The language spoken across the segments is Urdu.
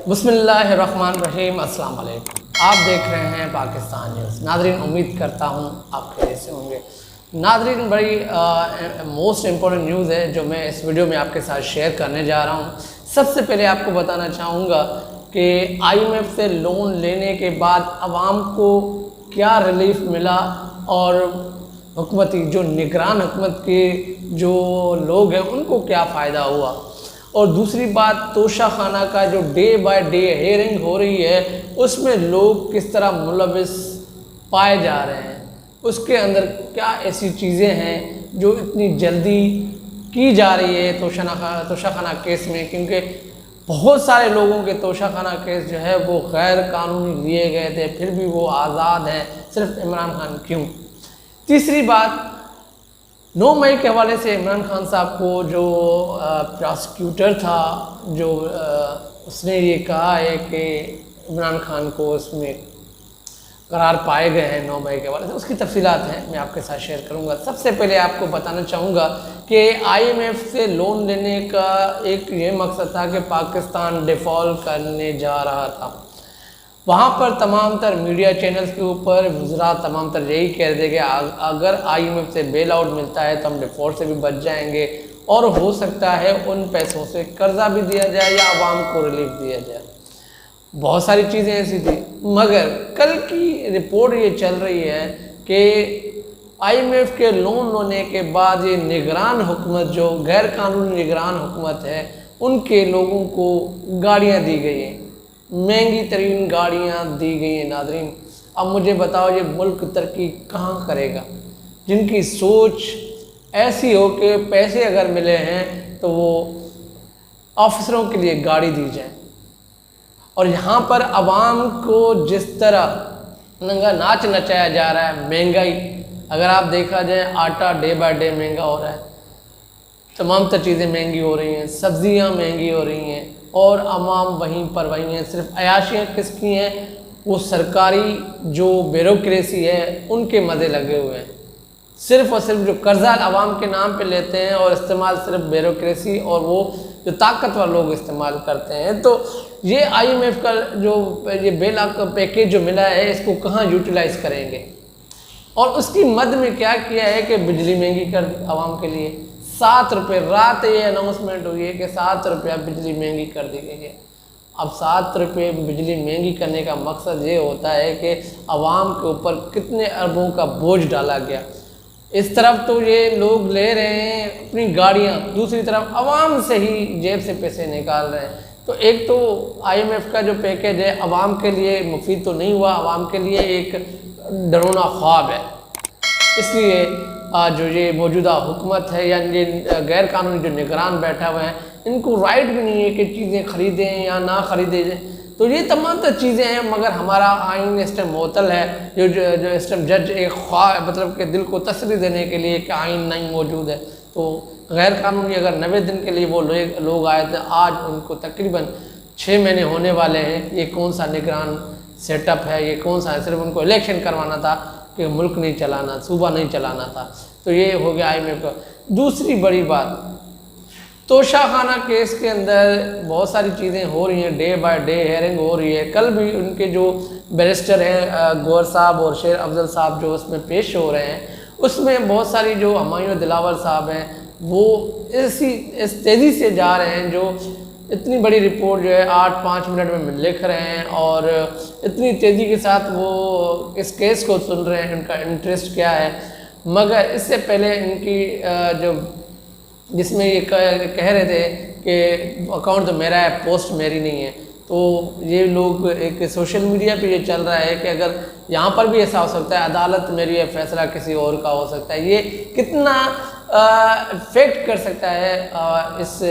بسم اللہ الرحمن الرحیم۔ السلام علیکم، آپ دیکھ رہے ہیں پاکستان نیوز۔ ناظرین، امید کرتا ہوں آپ خیریت سے ہوں گے۔ ناظرین، بڑی موسٹ امپورٹنٹ نیوز ہے جو میں اس ویڈیو میں آپ کے ساتھ شیئر کرنے جا رہا ہوں۔ سب سے پہلے آپ کو بتانا چاہوں گا کہ IMF سے لون لینے کے بعد عوام کو کیا ریلیف ملا اور حکومتی جو نگران حکومت کے جو لوگ ہیں ان کو کیا فائدہ ہوا، اور دوسری بات توشہ خانہ کا جو ڈے بائی ڈے ہیئرنگ ہو رہی ہے اس میں لوگ کس طرح ملوث پائے جا رہے ہیں، اس کے اندر کیا ایسی چیزیں ہیں جو اتنی جلدی کی جا رہی ہے توشہ خانہ کیس میں، کیونکہ بہت سارے لوگوں کے توشہ خانہ کیس جو ہے وہ غیر قانونی لیے گئے تھے، پھر بھی وہ آزاد ہیں، صرف عمران خان کیوں؟ تیسری بات، 9 مئی کے حوالے سے عمران خان صاحب کو جو پراسیکیوٹر تھا جو اس نے یہ کہا ہے کہ عمران خان کو اس میں قرار پائے گئے ہیں 9 مئی کے حوالے سے، اس کی تفصیلات ہیں میں آپ کے ساتھ شیئر کروں گا۔ سب سے پہلے آپ کو بتانا چاہوں گا کہ IMF سے لون لینے کا ایک یہ مقصد تھا کہ پاکستان ڈیفالٹ کرنے جا رہا تھا۔ وہاں پر تمام تر میڈیا چینلز کے اوپر وزراء تمام تر یہی کہہ رہے تھے کہ اگر IMF سے بیل آؤٹ ملتا ہے تو ہم ڈیفالٹ سے بھی بچ جائیں گے، اور ہو سکتا ہے ان پیسوں سے قرضہ بھی دیا جائے یا عوام کو ریلیف دیا جائے۔ بہت ساری چیزیں ایسی تھیں، مگر کل کی رپورٹ یہ چل رہی ہے کہ IMF کے لون لینے کے بعد یہ نگران حکومت جو غیر قانونی نگران حکومت ہے ان کے لوگوں کو گاڑیاں دی گئی ہیں، مہنگی ترین گاڑیاں دی گئی ہیں۔ ناظرین، اب مجھے بتاؤ یہ ملک ترقی کہاں کرے گا جن کی سوچ ایسی ہو کہ پیسے اگر ملے ہیں تو وہ آفیسروں کے لیے گاڑی دی جائے، اور یہاں پر عوام کو جس طرح ننگا ناچ نچایا جا رہا ہے۔ مہنگائی اگر آپ دیکھا جائے، آٹا ڈے بائی ڈے مہنگا ہو رہا ہے، تمام تر چیزیں مہنگی ہو رہی ہیں، سبزیاں مہنگی ہو رہی ہیں، اور عوام وہیں پر وہیں ہیں۔ صرف عیاشیاں کس کی ہیں؟ وہ سرکاری جو بیوروکریسی ہے ان کے مزے لگے ہوئے ہیں، صرف اور صرف جو قرضہ عوام کے نام پہ لیتے ہیں اور استعمال صرف بیوروکریسی اور وہ جو طاقتور لوگ استعمال کرتے ہیں۔ تو یہ IMF کا جو یہ بیل آؤٹ کا پیکیج جو ملا ہے اس کو کہاں یوٹیلائز کریں گے، اور اس کی مد میں کیا کیا ہے کہ بجلی مہنگی کر دی عوام کے لیے۔ 7 روپے رات یہ اناؤنسمنٹ ہوئی ہے کہ 7 روپیہ بجلی مہنگی کر دی گئی ہے۔ اب 7 روپے بجلی مہنگی کرنے کا مقصد یہ ہوتا ہے کہ عوام کے اوپر کتنے اربوں کا بوجھ ڈالا گیا۔ اس طرف تو یہ لوگ لے رہے ہیں اپنی گاڑیاں، دوسری طرف عوام سے ہی جیب سے پیسے نکال رہے ہیں۔ تو ایک تو IMF کا جو پیکیج ہے عوام کے لیے مفید تو نہیں ہوا، عوام کے لیے ایک ڈرونا خواب ہے۔ اس لیے جو یہ موجودہ حکومت ہے یا یہ غیر قانونی جو نگران بیٹھا ہوئے ہیں ان کو رائٹ بھی نہیں ہے کہ چیزیں خریدیں یا نہ خریدیں۔ تو یہ تمام تر چیزیں ہیں، مگر ہمارا آئین اس ٹائم معطل ہے۔ جو اس ٹائم جج ایک مطلب کہ دل کو تسلی دینے کے لیے کہ آئین نہیں موجود ہے، تو غیر قانونی اگر 90 دن کے لیے وہ لوگ آئے تھے، آج ان کو تقریباً 6 مہینے ہونے والے ہیں۔ یہ کون سا نگران سیٹ اپ ہے؟ یہ کون سا ہے؟ صرف ان کو الیکشن کروانا تھا کہ ملک نہیں چلانا، صوبہ نہیں چلانا تھا۔ تو یہ ہو گیا IMF کا۔ دوسری بڑی بات، توشہ خانہ کیس کے اندر بہت ساری چیزیں ہو رہی ہیں، ڈے بائی ڈے ہیئرنگ ہو رہی ہے۔ کل بھی ان کے جو بیرسٹر ہیں گور صاحب اور شیر افضل صاحب جو اس میں پیش ہو رہے ہیں، اس میں بہت ساری جو ہمایوں دلاور صاحب ہیں وہ اس تیزی سے جا رہے ہیں، جو اتنی بڑی رپورٹ جو ہے 8-5 منٹ میں لکھ رہے ہیں، اور اتنی تیزی کے ساتھ وہ اس کیس کو سن رہے ہیں، ان کا انٹرسٹ کیا ہے۔ مگر اس سے پہلے ان کی جو جس میں یہ کہہ رہے تھے کہ اکاؤنٹ تو میرا ہے، پوسٹ میری نہیں ہے، تو یہ لوگ ایک سوشل میڈیا پہ یہ چل رہا ہے کہ اگر یہاں پر بھی ایسا ہو سکتا ہے، عدالت میری ہے، فیصلہ کسی اور کا ہو سکتا ہے۔ یہ کتنا افیکٹ کر سکتا ہے اس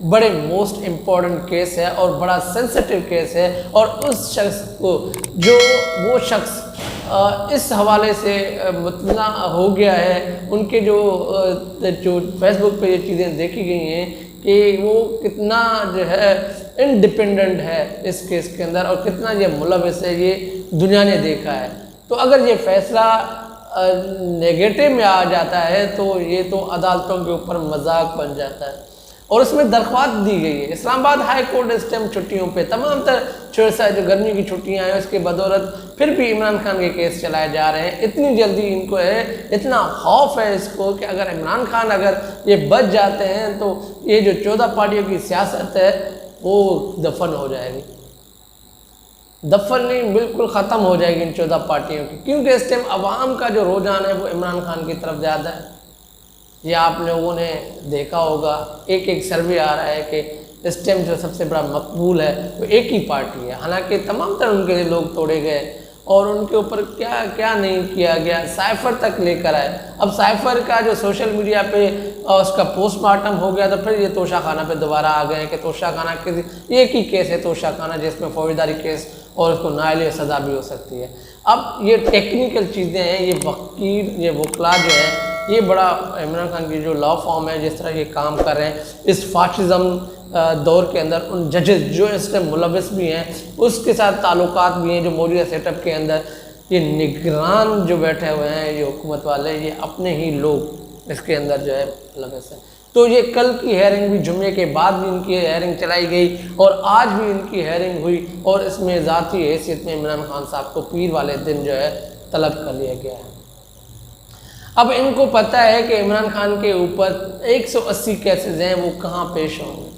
بڑے موسٹ امپورٹنٹ کیس ہے اور بڑا سینسٹیو کیس ہے، اور اس شخص کو جو وہ شخص اس حوالے سے مطمئن ہو گیا ہے، ان کے جو فیس بک پہ یہ چیزیں دیکھی گئی ہیں کہ وہ کتنا جو ہے انڈیپینڈنٹ ہے اس کیس کے اندر، اور کتنا یہ ملوث ہے، یہ دنیا نے دیکھا ہے۔ تو اگر یہ فیصلہ نیگیٹو میں آ جاتا ہے تو یہ تو عدالتوں کے اوپر مذاق بن جاتا ہے۔ اور اس میں درخواست دی گئی ہے اسلام آباد ہائی کورٹ اس ٹائم چھٹیوں پہ تمام تر جو گرمی کی چھٹیاں ہیں اس کے بدولت پھر بھی عمران خان کے کیس چلائے جا رہے ہیں. اتنی جلدی ان کو ہے، اتنا خوف ہے اس کو کہ اگر عمران خان اگر یہ بچ جاتے ہیں تو یہ جو 14 پارٹیوں کی سیاست ہے وہ دفن ہو جائے گی. دفن نہیں، بالکل ختم ہو جائے گی ان 14 پارٹیوں کی، کیونکہ اس ٹائم عوام کا جو رجحان ہے وہ عمران خان کی طرف زیادہ ہے. یہ آپ لوگوں نے دیکھا ہوگا، ایک سروے آ رہا ہے کہ اس ٹائم جو سب سے بڑا مقبول ہے وہ ایک ہی پارٹی ہے، حالانکہ تمام تر ان کے لیے لوگ توڑے گئے اور ان کے اوپر کیا کیا نہیں کیا گیا، سائفر تک لے کر آئے. اب سائفر کا جو سوشل میڈیا پہ اس کا پوسٹ مارٹم ہو گیا تو پھر یہ توشہ خانہ پہ دوبارہ آ گئے ہیں کہ توشہ خانہ کسی ایک ہی کیس ہے توشہ خانہ، جس میں فوجداری کیس اور اس کو نائل سزا بھی ہو سکتی ہے. اب یہ ٹیکنیکل چیزیں ہیں، یہ وکیل یہ وکلا جو ہے یہ بڑا عمران خان کی جو لا فارم ہے جس طرح یہ کام کر رہے ہیں اس فاشزم دور کے اندر، ان ججز جو اس میں ملوث بھی ہیں اس کے ساتھ تعلقات بھی ہیں جو موجودہ سیٹ اپ کے اندر، یہ نگران جو بیٹھے ہوئے ہیں یہ حکومت والے، یہ اپنے ہی لوگ اس کے اندر جو ہے ملوث ہیں. تو یہ کل کی ہیئرنگ بھی جمعے کے بعد بھی ان کی ہیئرنگ چلائی گئی اور آج بھی ان کی ہیئرنگ ہوئی اور اس میں ذاتی حیثیت میں عمران خان صاحب کو پیر والے دن جو ہے طلب کر لیا گیا ہے. اب ان کو پتہ ہے کہ عمران خان کے اوپر 180 کیسز ہیں، وہ کہاں پیش ہوں گے،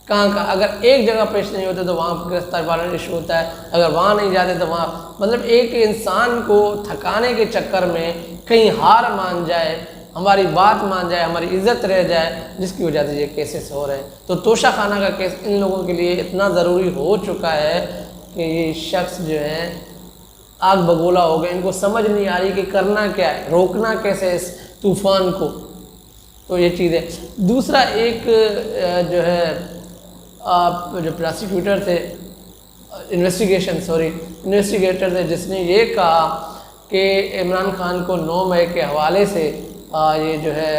کہاں اگر ایک جگہ پیش نہیں ہوتے تو وہاں گرفتار وارنٹ ایشو ہوتا ہے، اگر وہاں نہیں جاتے تو وہاں مطلب ایک انسان کو تھکانے کے چکر میں کہیں ہار مان جائے، ہماری بات مان جائے، ہماری عزت رہ جائے، جس کی وجہ سے یہ کیسز ہو رہے ہیں. تو توشہ خانہ کا کیس ان لوگوں کے لیے اتنا ضروری ہو چکا ہے کہ یہ شخص جو ہے آگ بگولا ہو گئے، ان کو سمجھ نہیں آ رہی کہ کرنا کیا ہے، روکنا کیسے اس طوفان کو. تو یہ چیز ہے. دوسرا ایک جو ہے جو پراسیکیوٹر تھے انویسٹیگیٹر تھے جس نے یہ کہا کہ عمران خان کو 9 مئی کے حوالے سے یہ جو ہے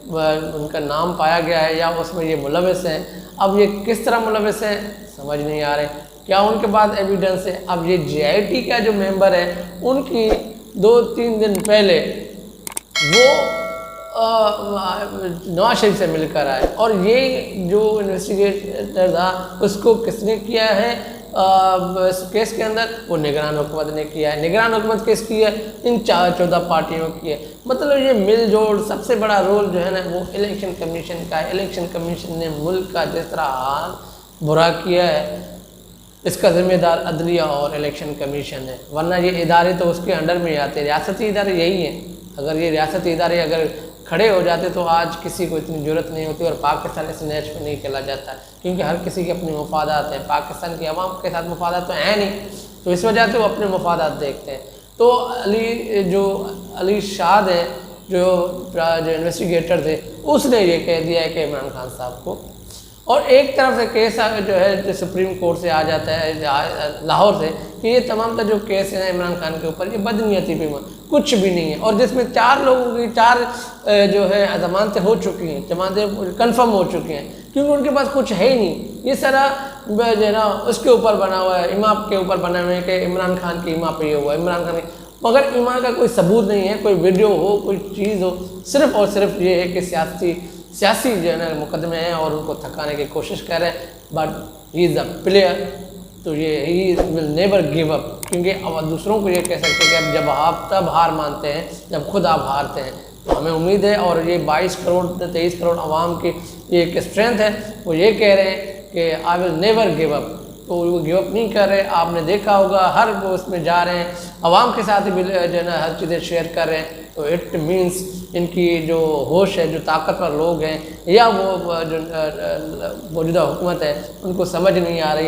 ان کا نام پایا گیا ہے یا اس میں یہ ملوث ہیں. اب یہ کس طرح ملوث ہیں سمجھ نہیں آ رہے، کیا ان کے بعد ایویڈنس ہے. اب یہ GIT کا جو ممبر ہے ان کی 2-3 دن پہلے وہ نواز شریف سے مل کر آئے اور یہ جو انویسٹیگیٹر تھا اس کو کس نے کیا ہے اس کیس کے اندر، وہ نگران حکومت نے کیا ہے. نگران حکومت کس کی ہے، ان 14 پارٹیوں کی ہے. مطلب یہ مل جوڑ سب سے بڑا رول جو ہے نا وہ الیکشن کمیشن کا ہے. الیکشن کمیشن نے ملک کا جس طرح حال برا کیا ہے اس کا ذمہ دار عدلیہ اور الیکشن کمیشن ہے، ورنہ یہ ادارے تو اس کے انڈر میں آتے ہیں. ریاستی ادارے یہی ہیں، اگر یہ ریاستی ادارے اگر کھڑے ہو جاتے تو آج کسی کو اتنی ضرورت نہیں ہوتی اور پاکستان اس نیچ پہ نہیں چلا جاتا ہے، کیونکہ ہر کسی کے اپنے مفادات ہیں. پاکستان کی عوام کے ساتھ مفادات تو ہیں نہیں، تو اس وجہ سے وہ اپنے مفادات دیکھتے ہیں. تو علی شاد ہے جو انویسٹیگیٹر تھے اس نے یہ کہہ دیا ہے کہ عمران خان صاحب کو، اور ایک طرف سے کیس جو ہے جو سپریم کورٹ سے آ جاتا ہے لاہور سے کہ یہ تمام تر جو کیس ہیں عمران خان کے اوپر یہ بدنیتی پہ کچھ بھی نہیں ہے، اور جس میں 4 لوگوں کی 4 جو ہے ضمانتیں ہو چکی ہیں، ضمانتیں کنفرم ہو چکی ہیں، کیونکہ ان کے پاس کچھ ہے ہی نہیں. یہ سارا جو ہے نا اس کے اوپر بنا ہوا ہے، امام کے اوپر بنا ہوا ہے کہ عمران خان کی امام پہ یہ ہوا ہے، عمران خان مگر امام کا کوئی ثبوت نہیں ہے، کوئی ویڈیو ہو کوئی چیز ہو، صرف اور صرف یہ ہے کہ سیاسی جو ہے نا مقدمے ہیں اور ان کو تھکانے کی کوشش کر رہے ہیں. But he is a player, تو یہ ہی ول نیور گیو اپ، کیونکہ اب دوسروں کو یہ کہہ سکتے ہیں کہ اب جب آپ تب ہار مانتے ہیں جب خود آپ ہارتے ہیں. تو ہمیں امید ہے، اور یہ 22 کروڑ 23 کروڑ عوام کی یہ ایک اسٹرینتھ ہے، وہ یہ کہہ رہے ہیں کہ آئی ول نیور گیو اپ. تو وہ گیو اپ نہیں کر رہے. آپ نے دیکھا ہوگا ہر وہ اس میں جا رہے ہیں، عوام کے ساتھ بھی جو ہے نا ہر چیزیں شیئر کر رہے ہیں. تو اٹ مینس ان کی جو ہوش ہے، جو طاقتور لوگ ہیں یا وہ جو موجودہ حکومت ہے ان کو سمجھ نہیں آ رہی